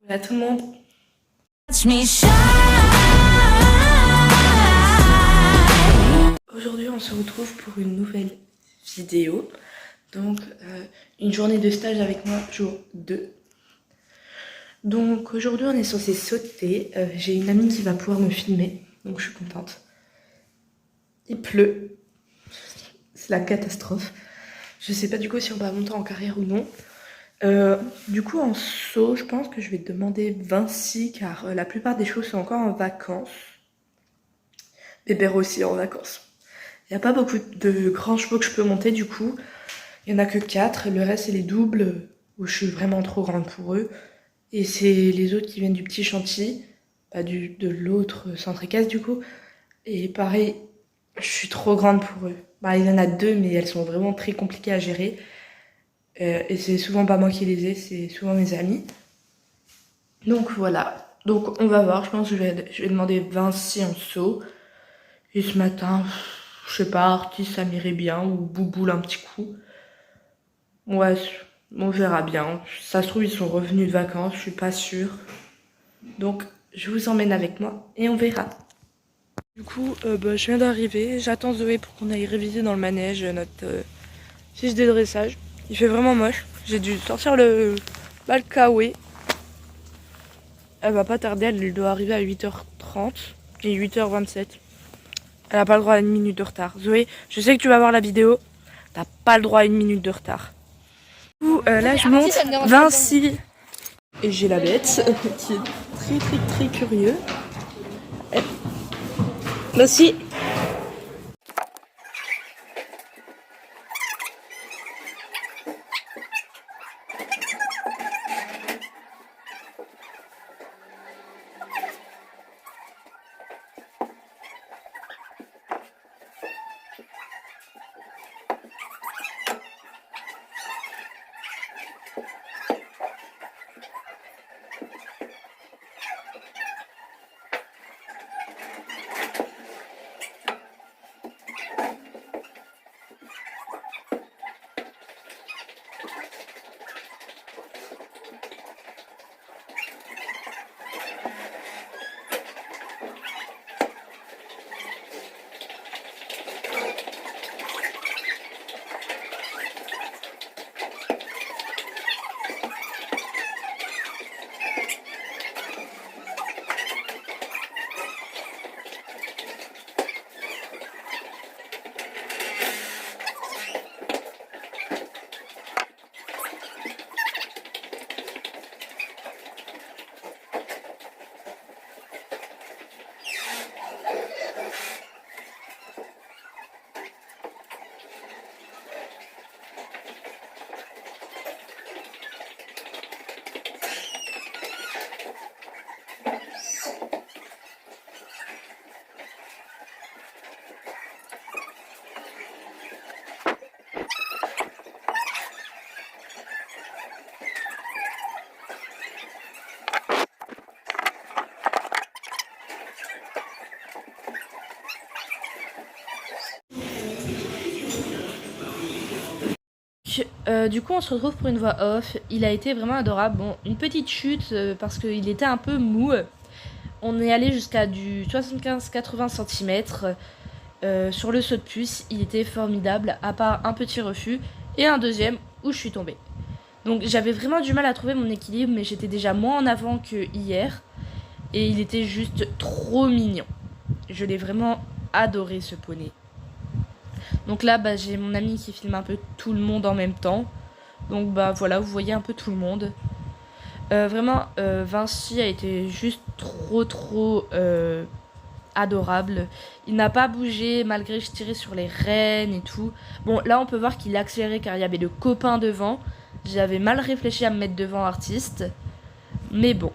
Voilà tout le monde. Aujourd'hui on se retrouve pour une nouvelle vidéo. Donc une journée de stage avec moi, jour 2. Donc aujourd'hui on est censé sauter. J'ai une amie qui va pouvoir me filmer, donc je suis contente. Il pleut. C'est la catastrophe. Je sais pas du coup si on va monter en carrière ou non. Du coup en saut, je pense que je vais demander Vinci car la plupart des choses sont encore en vacances. Bébert aussi en vacances. Il n'y a pas beaucoup de grands chevaux que je peux monter du coup. Il n'y en a que 4. Le reste c'est les doubles où je suis vraiment trop grande pour eux. Et c'est les autres qui viennent du petit Chantilly, pas de l'autre centre équestre du coup. Et pareil, je suis trop grande pour eux. Bah, il y en a 2 mais elles sont vraiment très compliquées à gérer. Et c'est souvent pas moi qui les ai, c'est souvent mes amis. Donc voilà. Donc on va voir, je pense que je vais demander Vinci en saut. Et ce matin, je sais pas, Artis ça m'irait bien, ou Bouboule un petit coup. Ouais, on verra bien. Ça se trouve ils sont revenus de vacances, je suis pas sûre. Donc je vous emmène avec moi et on verra. Du coup, je viens d'arriver, j'attends Zoé pour qu'on aille réviser dans le manège notre fiche de dressage. Il fait vraiment moche, j'ai dû sortir le Balkaoui. Elle va pas tarder, elle doit arriver à 8h30 et 8h27. Elle a pas le droit à 1 minute de retard. Zoé, je sais que tu vas voir la vidéo, t'as pas le droit à 1 minute de retard. Du coup, là je monte Vinci. Et j'ai la bête qui est très curieux. Vinci. Du coup on se retrouve pour une voix off. Il a été vraiment adorable. Bon, une petite chute parce qu'il était un peu mou. On est allé jusqu'à du 75-80 cm sur le saut de puce. Il était formidable, à part un petit refus et un deuxième où je suis tombée. Donc j'avais vraiment du mal à trouver mon équilibre, mais j'étais déjà moins en avant que hier. Et il était juste trop mignon. Je l'ai vraiment adoré ce poney. Donc là, j'ai mon ami qui filme un peu tout le monde en même temps. Donc voilà, vous voyez un peu tout le monde. Vraiment, Vinci a été juste trop adorable. Il n'a pas bougé malgré que je tirais sur les rênes et tout. Bon, là on peut voir qu'il a accéléré car il y avait le copain devant. J'avais mal réfléchi à me mettre devant Artiste. Mais bon,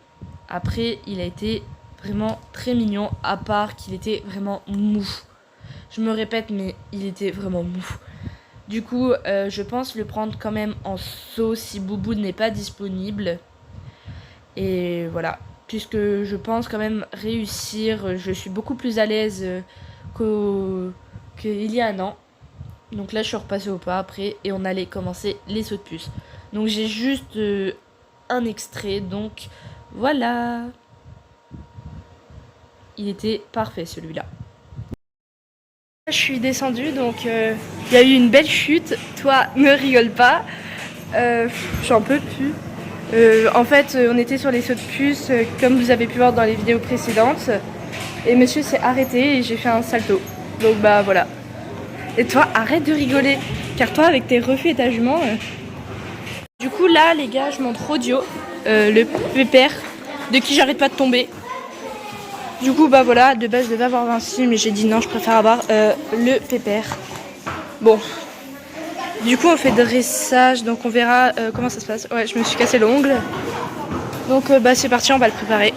après il a été vraiment très mignon, à part qu'il était vraiment mou. Je me répète, mais il était vraiment mou. Du coup, je pense le prendre quand même en saut si Boubou n'est pas disponible. Et voilà, puisque je pense quand même réussir. Je suis beaucoup plus à l'aise qu'il y a un an. Donc là, je suis repassée au pas après et on allait commencer les sauts de puce. Donc j'ai juste un extrait. Donc Voilà. Il était parfait celui-là. Je suis descendue, donc il y a eu une belle chute. Toi, ne rigole pas. J'en peux plus. En fait, on était sur les sauts de puce, comme vous avez pu voir dans les vidéos précédentes. Et monsieur s'est arrêté et j'ai fait un salto. Donc bah voilà. Et toi, arrête de rigoler. Car toi, avec tes refus et ta jument... Du coup, là, les gars, je montre Rodio, le pépère, de qui j'arrête pas de tomber. Du coup, bah voilà, de base, je devais avoir Vinci, mais j'ai dit non, je préfère avoir le pépère. Bon. Du coup, on fait dressage, donc on verra comment ça se passe. Ouais, je me suis cassé l'ongle. Donc, bah c'est parti, on va le préparer.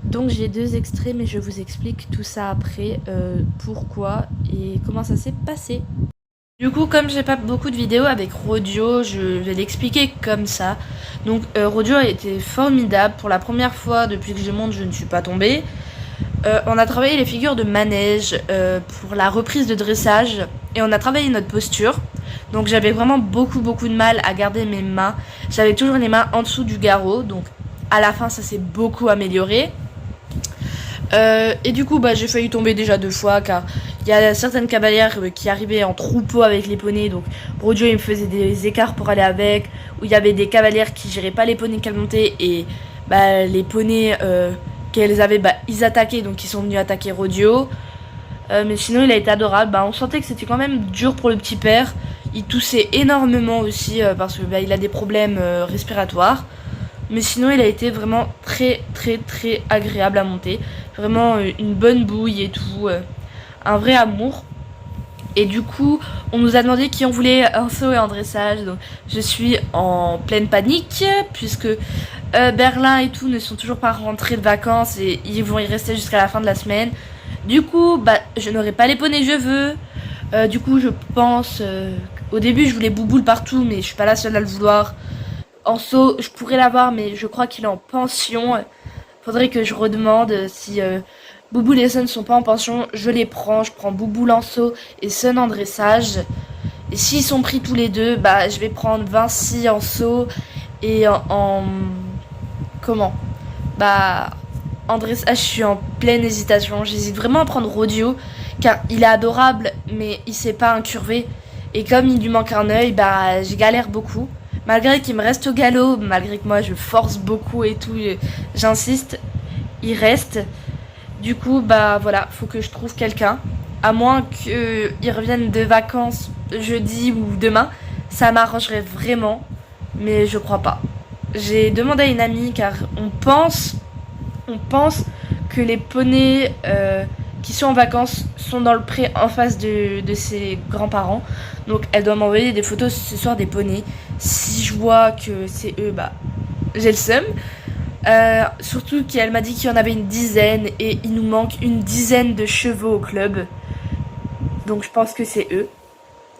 Donc j'ai 2 extraits, mais je vous explique tout ça après, pourquoi et comment ça s'est passé. Du coup, comme j'ai pas beaucoup de vidéos avec Rodio, je vais l'expliquer comme ça. Donc Rodio a été formidable. Pour la première fois depuis que je monte, je ne suis pas tombée. On a travaillé les figures de manège pour la reprise de dressage et on a travaillé notre posture. Donc j'avais vraiment beaucoup de mal à garder mes mains. J'avais toujours les mains en dessous du garrot, donc à la fin ça s'est beaucoup amélioré. Et du coup, bah, j'ai failli tomber déjà 2 fois car il y a certaines cavalières qui arrivaient en troupeau avec les poneys. Donc, Rodio, il me faisait des écarts pour aller avec. Où il y avait des cavalières qui géraient pas les poneys qu'elles montaient. Et bah, les poneys qu'elles avaient, bah, ils attaquaient. Donc, ils sont venus attaquer Rodio. Mais sinon, il a été adorable. Bah, on sentait que c'était quand même dur pour le petit père. Il toussait énormément aussi parce que bah, il a des problèmes respiratoires. Mais sinon, il a été vraiment très agréable à monter. Vraiment une bonne bouille et tout. Un vrai amour. Et du coup, on nous a demandé qui on voulait en saut et en dressage. Donc, je suis en pleine panique. Puisque Berlin et tout ne sont toujours pas rentrés de vacances. Et ils vont y rester jusqu'à la fin de la semaine. Du coup, bah, je n'aurai pas les poneys que je veux. Du coup, je pense... au début, je voulais Bouboule partout. Mais je suis pas la seule à le vouloir. En saut, je pourrais l'avoir, mais je crois qu'il est en pension. Faudrait que je redemande si Bouboule et Sun ne sont pas en pension. Je les prends. Je prends Bouboule en saut et Sun en dressage. Et s'ils sont pris tous les deux, bah je vais prendre Vinci en saut et comment Bah en dressage, je suis en pleine hésitation. J'hésite vraiment à prendre Rodio car il est adorable, mais il sait pas incurver. Et comme il lui manque un œil, bah je galère beaucoup. Malgré qu'il me reste au galop, malgré que moi je force beaucoup et tout, j'insiste, il reste. Du coup, bah voilà, faut que je trouve quelqu'un. À moins qu'ils reviennent de vacances jeudi ou demain, ça m'arrangerait vraiment, mais je crois pas. J'ai demandé à une amie car on pense que les poneys qui sont en vacances sont dans le pré en face de ses grands-parents. Donc elle doit m'envoyer des photos ce soir des poneys. Si je vois que c'est eux, bah j'ai le seum. Surtout qu'elle m'a dit qu'il y en avait une dizaine et il nous manque une dizaine de chevaux au club. Donc je pense que c'est eux.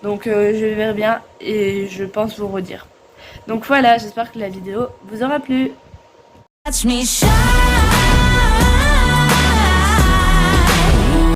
Donc je verrai bien et je pense vous redire. Donc voilà, j'espère que la vidéo vous aura plu. Touch me,